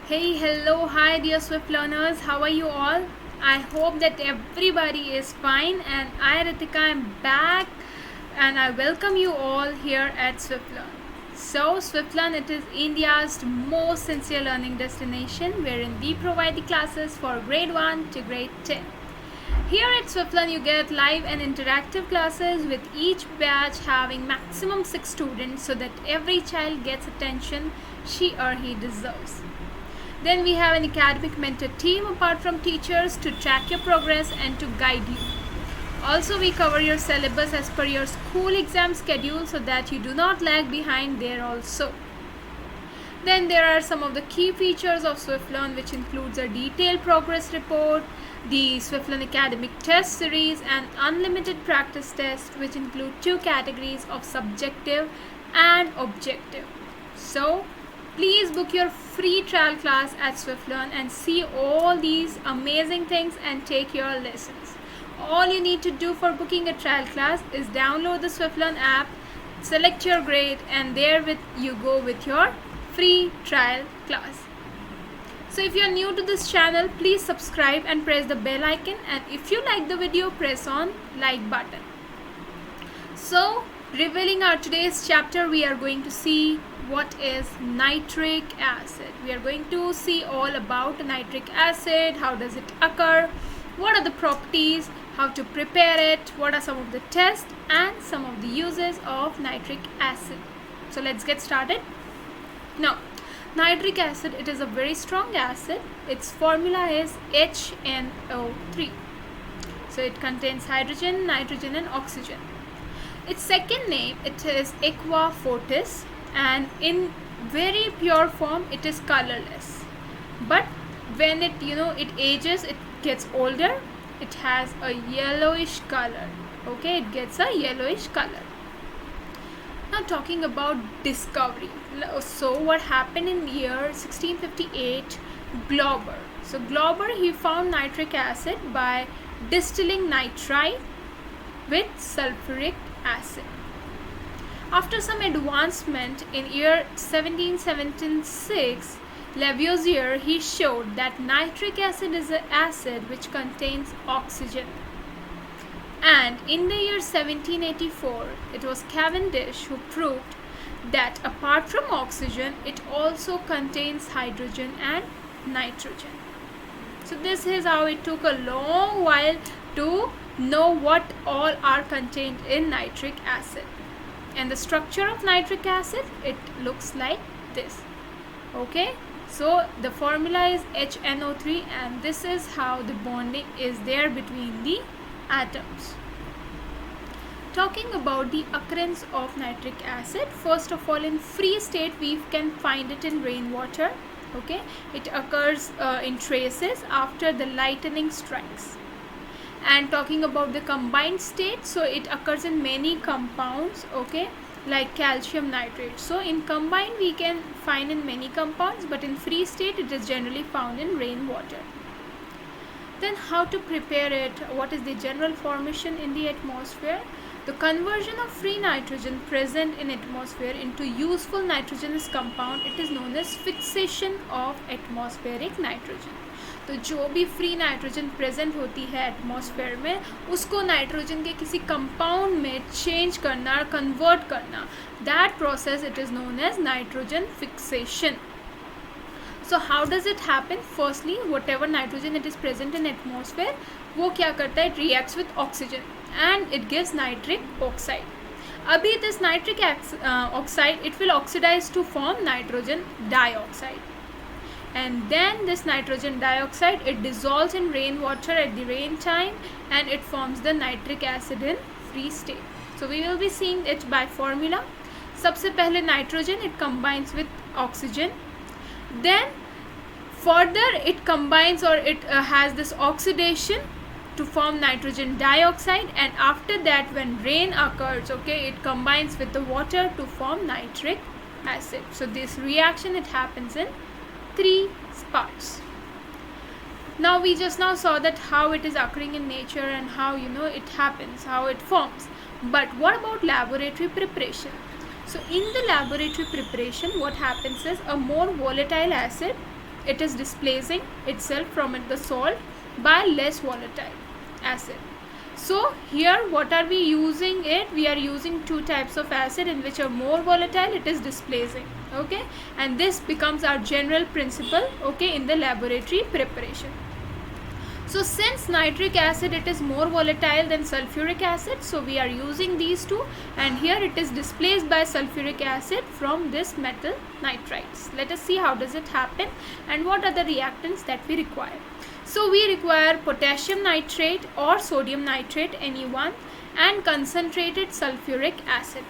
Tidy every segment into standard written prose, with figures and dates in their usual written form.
Hey, hello, hi, dear Swift learners. How are you all? I hope that everybody is fine, and I, Ritika, am back, and I welcome you all here at SwiftLearn. So, SwiftLearn it is India's most sincere learning destination, wherein we provide the classes for grade 1 to grade 10. Here at SwiftLearn, you get live and interactive classes with each batch having maximum 6 students so that every child gets attention she or he deserves. Then we have an academic mentor team apart from teachers to track your progress and to guide you. Also, we cover your syllabus as per your school exam schedule so that you do not lag behind there also. Then there are some of the key features of SwiftLearn, which includes a detailed progress report, the SwiftLearn academic test series, and unlimited practice tests, which include 2 categories of subjective and objective. So please book your free trial class at SwiftLearn and see all these amazing things and take your lessons. All you need to do for booking a trial class is download the SwiftLearn app, select your grade, and therewith you go with your free trial class. So if you are new to this channel, please subscribe and press the bell icon, and if you like the video, press on like button. So revealing our today's chapter, we are going to see what is nitric acid. We are going to see all about nitric acid, how does it occur, what are the properties, how to prepare it, what are some of the tests and some of the uses of nitric acid. So let's get started. Now, nitric acid, it is a very strong acid. Its formula is HNO3. So it contains hydrogen, nitrogen and oxygen. Its second name, it is Aqua Fortis, and in very pure form it is colorless, but when it ages, it gets older, it has a yellowish color. Okay, it gets a yellowish color. Now talking about discovery, so what happened in year 1658, Glauber. So Glauber, he found nitric acid by distilling nitrite with sulfuric acid. After some advancement in year 1776, Lavoisier, he showed that nitric acid is an acid which contains oxygen. And in the year 1784, it was Cavendish who proved that apart from oxygen, it also contains hydrogen and nitrogen. So this is how it took a long while to know what all are contained in nitric acid. And the structure of nitric acid, it looks like this. Okay, so the formula is HNO3, and this is how the bonding is there between the atoms. Talking about the occurrence of nitric acid, first of all, in free state we can find it in rainwater. Okay, it occurs in traces after the lightning strikes. And talking about the combined state, so it occurs in many compounds, okay, like calcium nitrate. So in combined we can find in many compounds, but in free state it is generally found in rainwater. Then how to prepare it, what is the general formation in the atmosphere? The conversion of free nitrogen present in atmosphere into useful nitrogenous compound, it is known as fixation of atmospheric nitrogen. तो जो भी free nitrogen present होती है atmosphere में, उसको nitrogen के किसी compound में चेंज करना, कन्वर्ट करना, that process it is known as nitrogen fixation. So how does it happen? Firstly whatever nitrogen it is present in atmosphere, वो क्या करता है, it reacts with oxygen and it gives nitric oxide. अभी this nitric oxide it will oxidize to form nitrogen dioxide. And then this nitrogen dioxide, it dissolves in rainwater at the rain time and it forms the nitric acid in free state. So we will be seeing it by formula. सबसे पहले nitrogen, it combines with oxygen, then further it combines or it has this oxidation to form nitrogen dioxide, and after that when rain occurs, okay, it combines with the water to form nitric acid. So this reaction, it happens in 3 parts. Now we just now saw that how it is occurring in nature and how it happens, how it forms. But what about laboratory preparation? So in the laboratory preparation, what happens is a more volatile acid it is displacing itself from the salt by less volatile acid. So here what are we using it? We are using two types of acid in which are more volatile, it is displacing. Okay, and this becomes our general principle, okay, in the laboratory preparation. So since nitric acid, it is more volatile than sulfuric acid, so we are using these two, and here it is displaced by sulfuric acid from this metal nitrides. Let us see how does it happen and what are the reactants that we require. So we require potassium nitrate or sodium nitrate, any one, and concentrated sulfuric acid.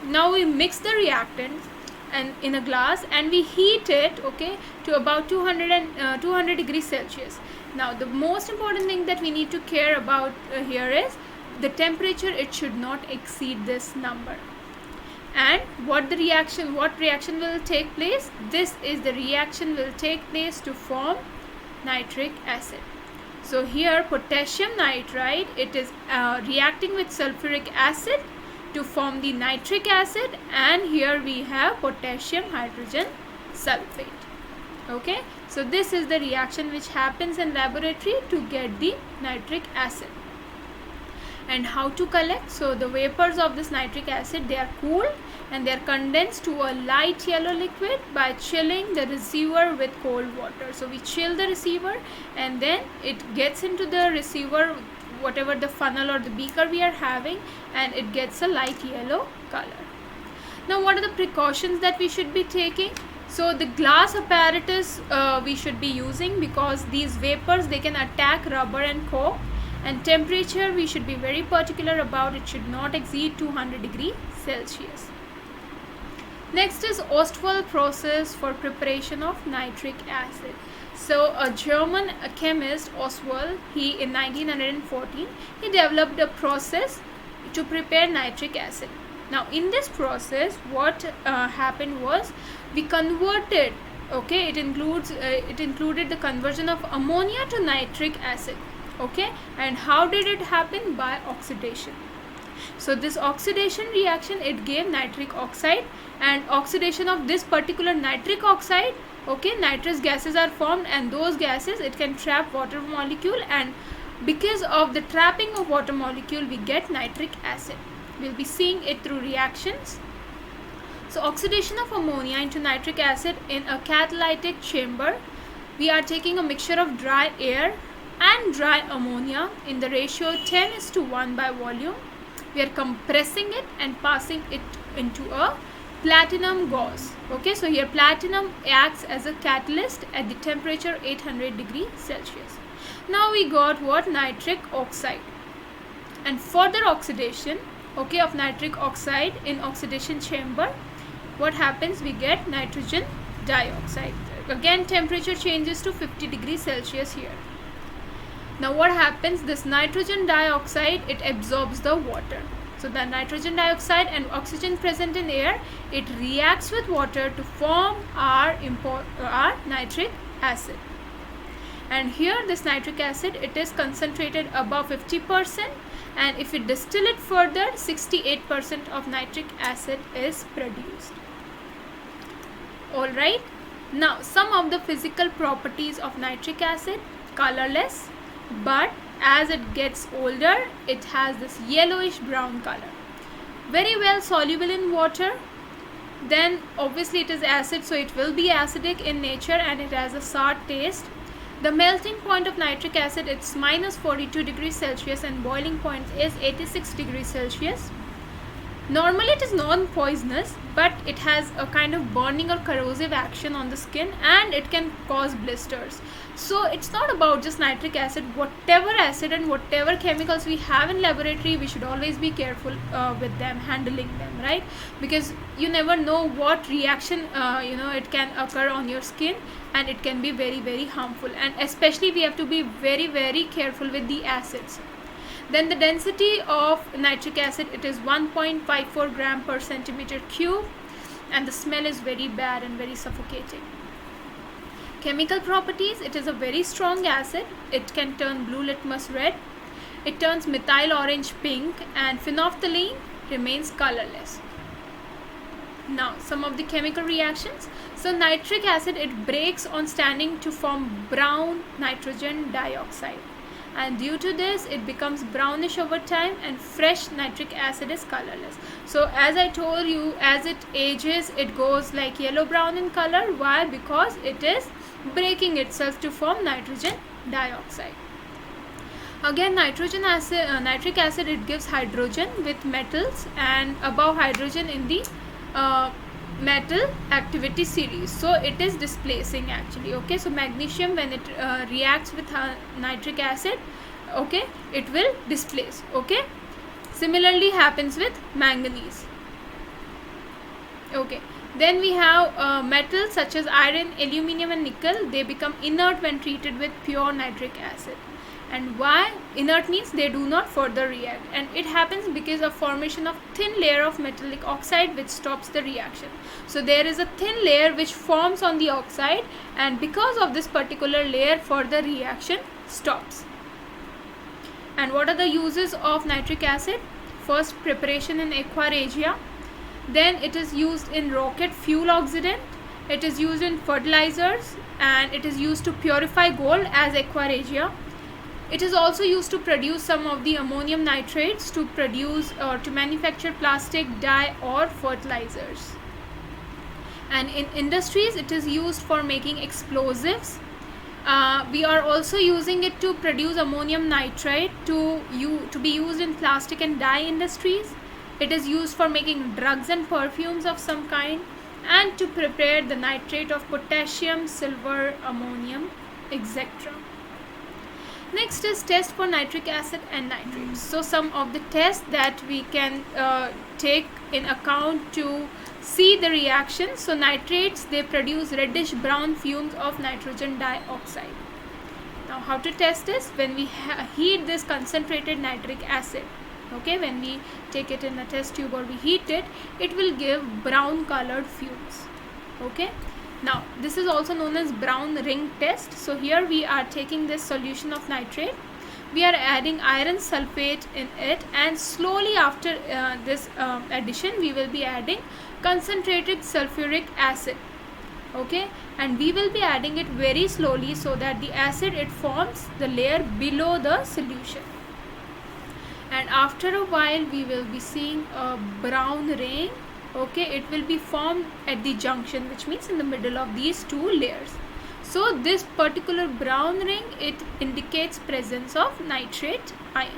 Now we mix the reactants and in a glass, and we heat it, okay, to about 200 degrees Celsius. Now the most important thing that we need to care about here is the temperature. It should not exceed this number. And what reaction will take place? This is the reaction will take place to form nitric acid. So here potassium nitride, it is reacting with sulfuric acid to form the nitric acid, and here we have potassium hydrogen sulfate. Okay, so this is the reaction which happens in laboratory to get the nitric acid. And how to collect? So the vapors of this nitric acid, they are cooled and they are condensed to a light yellow liquid by chilling the receiver with cold water. So we chill the receiver and then it gets into the receiver, whatever the funnel or the beaker we are having, and it gets a light yellow color. Now what are the precautions that we should be taking? So the glass apparatus we should be using, because these vapors, they can attack rubber and cork, and temperature we should be very particular about. It should not exceed 200 degrees Celsius. Next is Ostwald process for preparation of nitric acid. So a German chemist, Ostwald, he in 1914, he developed a process to prepare nitric acid. Now in this process what happened was, we converted, okay, it included the conversion of ammonia to nitric acid. Okay, and how did it happen? By oxidation. So this oxidation reaction, it gave nitric oxide, and oxidation of this particular nitric oxide, okay, nitrous gases are formed, and those gases, it can trap water molecule, and because of the trapping of water molecule we get nitric acid. We'll be seeing it through reactions. So oxidation of ammonia into nitric acid in a catalytic chamber, we are taking a mixture of dry air and dry ammonia in the ratio 10:1 by volume. We are compressing it and passing it into a platinum gauze. Okay, so here platinum acts as a catalyst at the temperature 800 degrees Celsius. Now we got what? Nitric oxide. And further oxidation, okay, of nitric oxide in oxidation chamber, what happens? We get nitrogen dioxide. Again temperature changes to 50 degrees Celsius here. Now what happens? This nitrogen dioxide, it absorbs the water. So the nitrogen dioxide and oxygen present in air, it reacts with water to form our nitric acid. And here this nitric acid, it is concentrated above 50%, and if we distill it further, 68% of nitric acid is produced. Alright, now some of the physical properties of nitric acid: colorless, but as it gets older, it has this yellowish brown color. Very well soluble in water. Then obviously it is acid, so it will be acidic in nature, and it has a sour taste. The melting point of nitric acid, it's -42 degrees Celsius, and boiling point is 86 degrees Celsius. Normally it is non-poisonous, but it has a kind of burning or corrosive action on the skin, and it can cause blisters. So it's not about just nitric acid. Whatever acid and whatever chemicals we have in laboratory, we should always be careful with them, handling them, right? Because you never know what reaction it can occur on your skin, and it can be very, very harmful. And especially we have to be very, very careful with the acids. Then the density of nitric acid, it is 1.54 gram per centimeter cube, and the smell is very bad and very suffocating. Chemical properties: it is a very strong acid. It can turn blue litmus red, it turns methyl orange pink, and phenolphthalein remains colorless. Now some of the chemical reactions: So nitric acid, it breaks on standing to form brown nitrogen dioxide, and due to this it becomes brownish over time, and fresh nitric acid is colorless. So as I told you, as it ages it goes like yellow brown in color. Why? Because it is breaking itself to form nitrogen dioxide. Again, nitric acid, it gives hydrogen with metals, and above hydrogen in the metal activity series, so it is displacing actually. Okay, so magnesium, when it reacts with nitric acid, okay, it will displace. Okay, similarly happens with manganese. Okay, then we have metals such as iron, aluminium and nickel. They become inert when treated with pure nitric acid. And why? Inert means they do not further react, and it happens because of formation of thin layer of metallic oxide which stops the reaction. So there is a thin layer which forms on the oxide, and because of this particular layer further reaction stops. And what are the uses of nitric acid? First, preparation in aqua regia. Then it is used in rocket fuel oxidant. It is used in fertilizers, and it is used to purify gold as aqua regia. It is also used to produce some of the ammonium nitrates to produce or to manufacture plastic, dye or fertilizers. And in industries it is used for making explosives. We are also using it to produce ammonium nitrate to be used in plastic and dye industries. It is used for making drugs and perfumes of some kind, and to prepare the nitrate of potassium, silver, ammonium, etc. Next is test for nitric acid and nitrates. So some of the tests that we can take in account to see the reaction. So nitrates, they produce reddish brown fumes of nitrogen dioxide. Now how to test this? When we heat this concentrated nitric acid, okay, when we take it in a test tube or we heat it, it will give brown colored fumes. Okay. Now this is also known as brown ring test. So here we are taking this solution of nitrate, we are adding iron sulfate in it, and slowly after this addition we will be adding concentrated sulfuric acid. Okay, and we will be adding it very slowly so that the acid, it forms the layer below the solution, and after a while we will be seeing a brown ring. Okay, it will be formed at the junction, which means in the middle of these two layers. So this particular brown ring, it indicates presence of nitrate ion.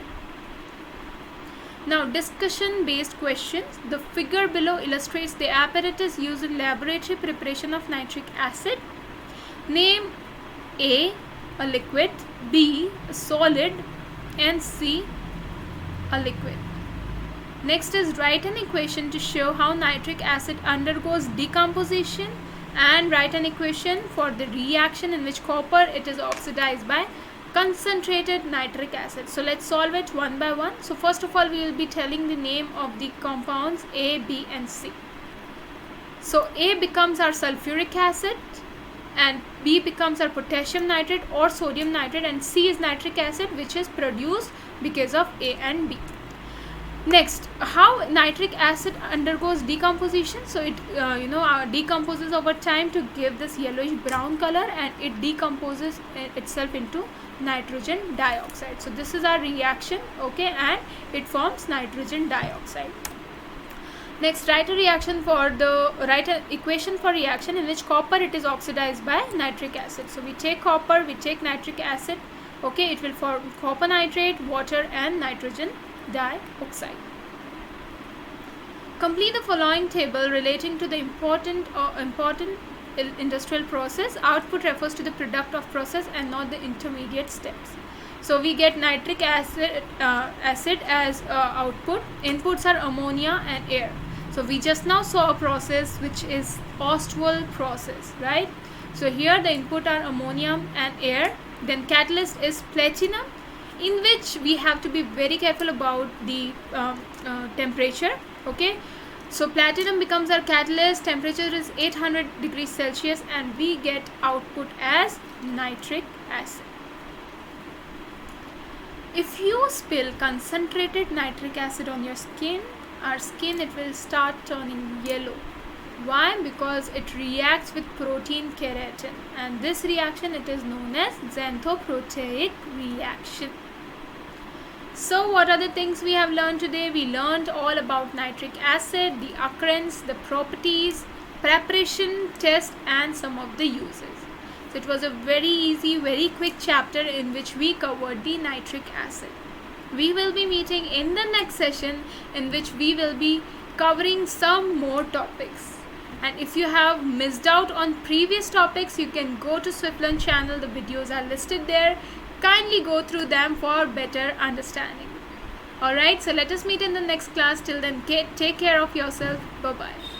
Now discussion based questions. The figure below illustrates the apparatus used in laboratory preparation of nitric acid. Name A, a liquid, B, a solid, and C, a liquid. Next is write an equation to show how nitric acid undergoes decomposition, and write an equation for the reaction in which copper, it is oxidized by concentrated nitric acid. So let's solve it one by one. So first of all we will be telling the name of the compounds A, B and C. So A becomes our sulfuric acid, and B becomes our potassium nitrate or sodium nitrate, and C is nitric acid, which is produced because of A and B. Next, how nitric acid undergoes decomposition. So it decomposes over time to give this yellowish brown color, and it decomposes itself into nitrogen dioxide. So this is our reaction, okay, and it forms nitrogen dioxide. Next, write an equation for reaction in which copper, it is oxidized by nitric acid. So we take copper, we take nitric acid, okay, it will form copper nitrate, water and nitrogen dioxide. Complete the following table relating to the important industrial process. Output refers to the product of process and not the intermediate steps. So we get nitric acid as output. Inputs are ammonia and air. So we just now saw a process which is Ostwald process, right? So here the input are ammonium and air. Then catalyst is platinum, in which we have to be very careful about the temperature. Okay, so platinum becomes our catalyst, temperature is 800 degrees Celsius, and we get output as nitric acid. If you spill concentrated nitric acid on your skin, our skin, it will start turning yellow. Why? Because it reacts with protein keratin, and this reaction it is known as xanthoproteic reaction. So what are the things we have learned today? We learned all about nitric acid, the occurrence, the properties, preparation, test, and some of the uses. So it was a very easy, very quick chapter in which we covered the nitric acid. We will be meeting in the next session in which we will be covering some more topics. And if you have missed out on previous topics, you can go to SwiftLearn channel. The videos are listed there. Kindly go through them for better understanding. Alright, so let us meet in the next class. Till then, take care of yourself. Bye-bye.